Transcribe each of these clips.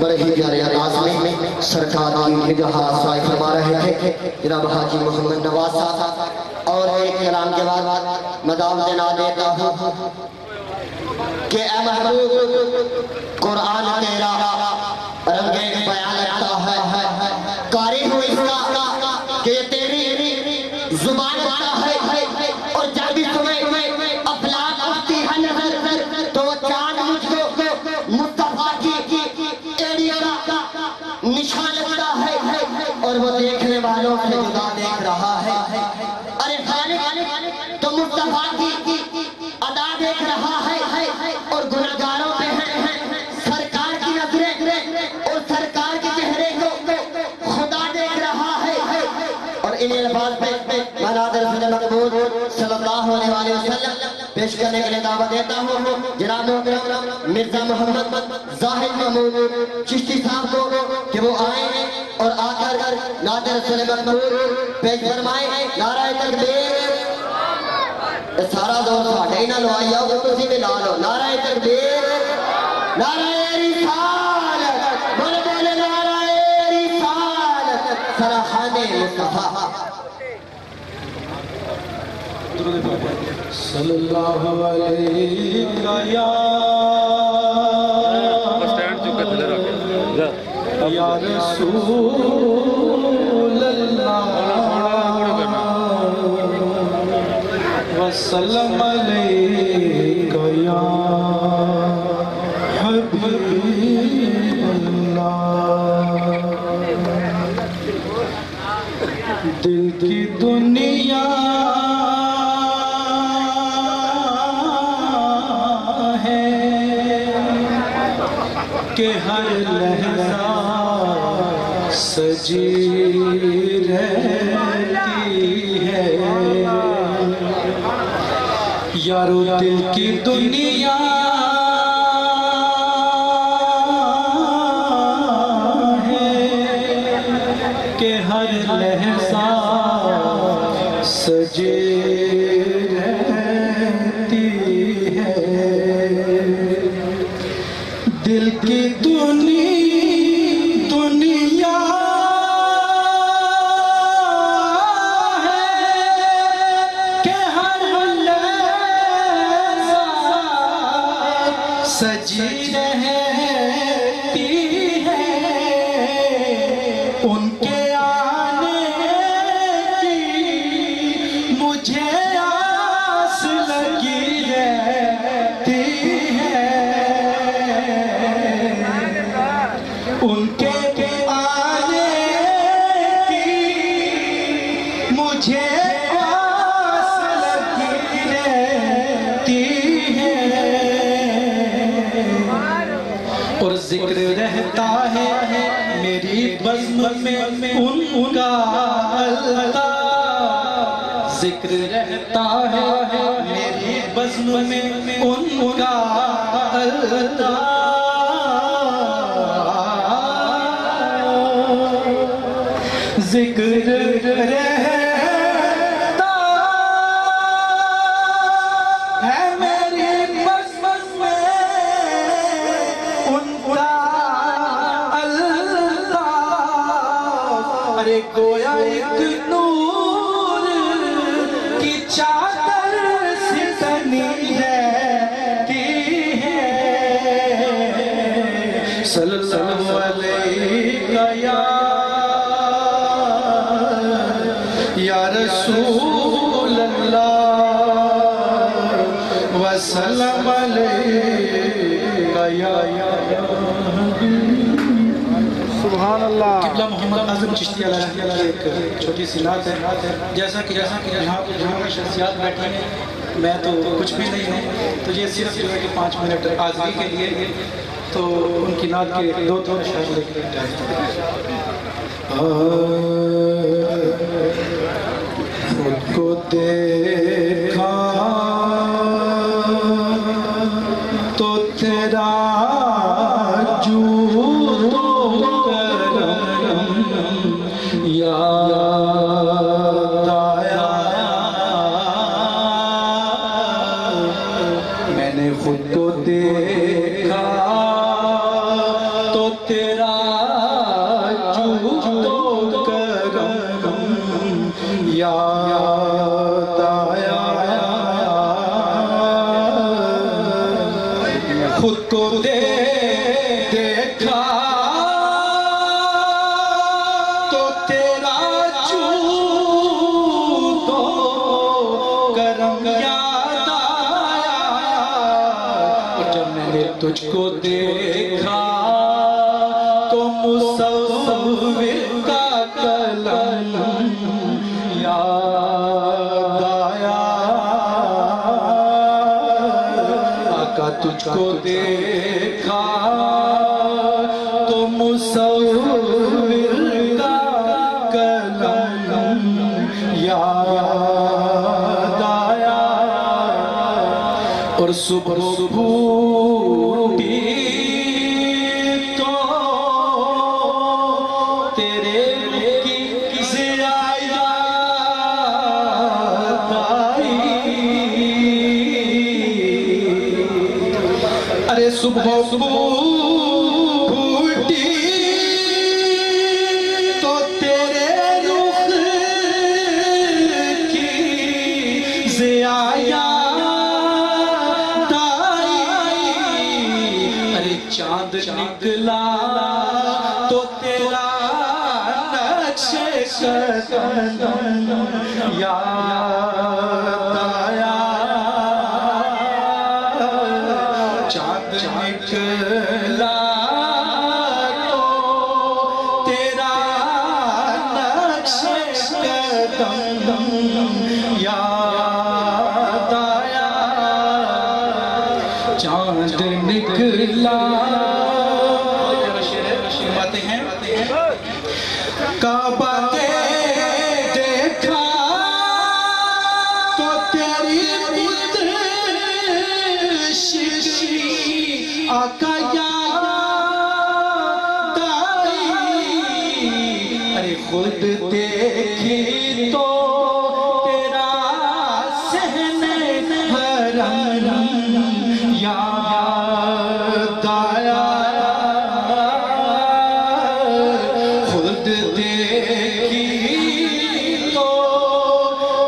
بڑے ہی پیارے انداز میں سرکار کی نگاہ سائے فرما رہے تھے جناب حاجی محمد نواز صاحب. اور ایک کلام کے بعد میں دعوت دینا دیتا ہوں کہ اے محبوب قرآن تیرا رنگ بیان لگتا ہے، قاری ہو اس کا کہ یہ تیری زبان کا ہے. اور جب بھی تمہیں افلاک اٹھتی ہے نظر تو وہ چاند مجھ کو مصطفیٰ کی ایڑیوں کا نشان لگتا ہے اور وہ دیکھنے والوں سے جدا دیکھ رہا ہے. ارے خالق تو مصطفیٰ کی ادا دیکھ رہا ہے اور گناہگاروں پہ ہیں سرکار کی نظریں اور سرکار کے چہرے کو خدا دیکھ رہا ہے. اور انہی الفاظ پہ میں ناظر رسول مقبول صلی اللہ علیہ وسلم پیش کرنے کے لیے دعوت دیتا ہوں جناب محترم مرزا محمد زاہد محمود چشتی صاحب کو کہ وہ آئیں اور آ کر ناظر رسول مقبول پیش فرمائیں. نعرہ تکبیر. سارا دور ساڑھے ہی نہ لو آئی آؤ تو اسی میں لا لو. نعرہ تکبیر. نعرہ رسالت. بولے بولے نعرہ رسالت. سرحان مصطفیٰ. صلی اللہ علیہ یا رسول اللہ وسلم علیکہ یا حبیب اللہ. دل کی دنیا کہ ہر لحظہ سجی رہتی ہے. یارو دل کی دنیا ہے کہ ہر لحظہ سجی رہتی ہے. دل کی دنیا ہے کہ ہر لحظہ سجی رہتی ہے. ان کے آنے کی مجھے آس لگی رہتی ہے. ان کے آنے کی مجھے آس لگی رہتی ہے. اور ذکر رہتا ہے میری بزم میں ان کا اللہ. ذکر رہتا ہے میری بزم میں ان کا اللہ. ذکر رہتا ہے میری بزم میں ان کا اللہ. ارے گویا ایک نور کی چادر سی تنی رہتی ہے. صلی اللہ علیہ یا رسول اللہ وسلم علیکہ یا سبحان اللہ. قبلہ محمد اعظم چشتی علیہ کی ایک چھوٹی سی نعت ہے. جیسا کہ یہاں پر شخصیات بیٹھی ہیں میں تو کچھ بھی نہیں ہوں تو یہ صرف جو ہے کہ 5 منٹ حاضری کے لیے تو ان کی نعت کے 2 اشعار لے کے جائیں. خود کو دیکھا تو تیرا جود و کرم یاد آیا. میں نے خود کو دیکھا تو تیرا تیرا جود و کرم یاد آیا، خود کو دیکھا تو تیرا جود و کرم یاد آیا، اور جب میں نے تجھ کو دیکھا تو مصور کا قلم یاد آیا، آقا تجھ کو دیکھا تو مصور کا قلم یاد آیا، اور صبح پھوٹی تو تیرے کی ضیا یاد آئی، ارے صبح پھوٹی تو تیرے رخ کی ضیا یاد آئی، ارے چاند نکلا تو تیرا نقش قدم یاد آیا، چاند نکلا تو تیرا نقش قدم یاد آیا، چاند نکلا باتیں ہیں کعبہ دیکھا تو تیری بت شکلی آقا یاد آئی، ارے خود دیکھی تو تیرا صحن حرم یاد آیا، خود دیکھی تو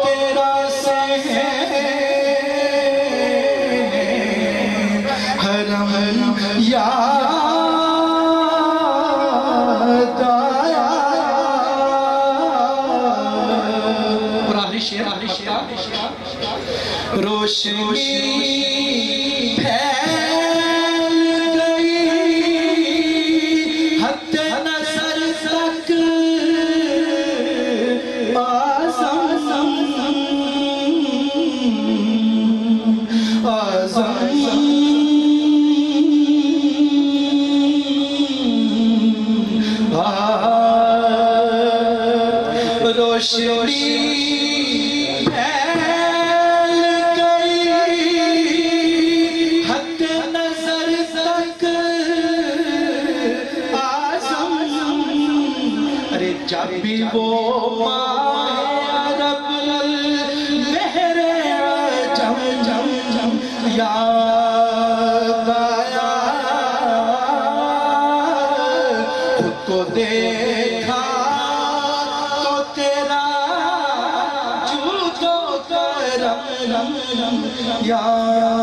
تیرا صحن حرم یاد آیا، اور آخری شعر روشنی پھیل گئی حد نظر تک روشنی پھیل گئی حد نظر تک آزم، ارے جب بھی وہ عرب مہر عجم یاد آیا، خود کو دیکھا تو تیرا جود و کرم یاد